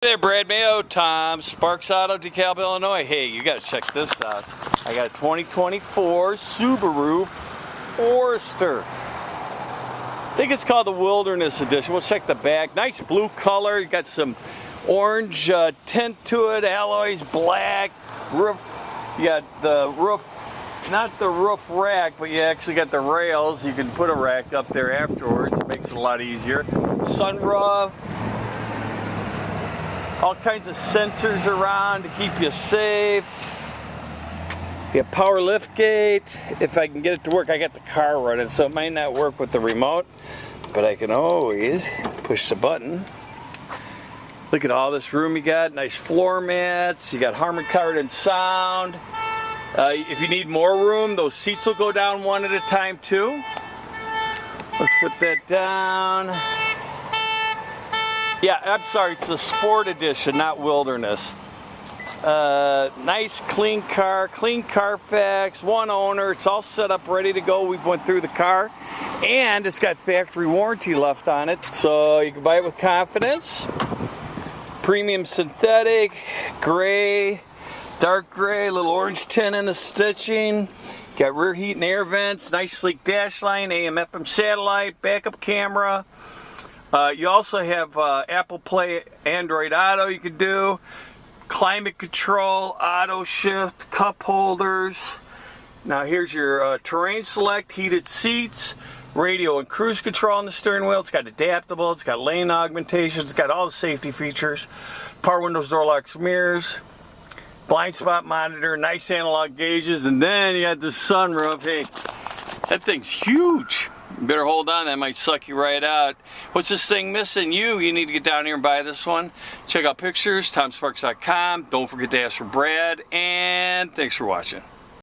Hey there, Brad Mayo, Tom Sparks Auto, DeKalb, Illinois. Hey, you gotta check this out. I got a 2024 Subaru Forester. I think it's called the Wilderness Edition. We'll check the back. Nice blue color. You got some orange tint to it, alloys, black, roof. You got the roof, not the roof rack, but you actually got the rails. You can put a rack up there afterwards. It makes it a lot easier. Sunroof. All kinds of sensors around to keep you safe. You have power lift gate. If I can get it to work, I got the car running, so it might not work with the remote, but I can always push the button. Look at all this room you got. Nice floor mats. You got Harman Kardon sound. If you need more room, those seats will go down one at a time too. Let's put that down. Yeah, I'm sorry, it's the Sport Edition, not Wilderness. Nice, clean car, clean Carfax, one owner. It's all set up, ready to go. We've went through the car, and it's got factory warranty left on it, so you can buy it with confidence. Premium synthetic, gray, dark gray, little orange tint in the stitching. Got rear heat and air vents, nice sleek dash line, AM/FM satellite, backup camera. You also have Apple Play, Android Auto you can do, climate control, auto shift, cup holders. Now here's your terrain select, heated seats, radio and cruise control on the steering wheel. It's got adaptable, it's got lane augmentation, it's got all the safety features. Power windows, door locks, mirrors, blind spot monitor, nice analog gauges, and then you got the sunroof. Hey, that thing's huge. You better hold on, that might suck you right out. What's this thing missing? You need to get down here and buy this one. Check out pictures, tomsparks.com. Don't forget to ask for Brad, and thanks for watching.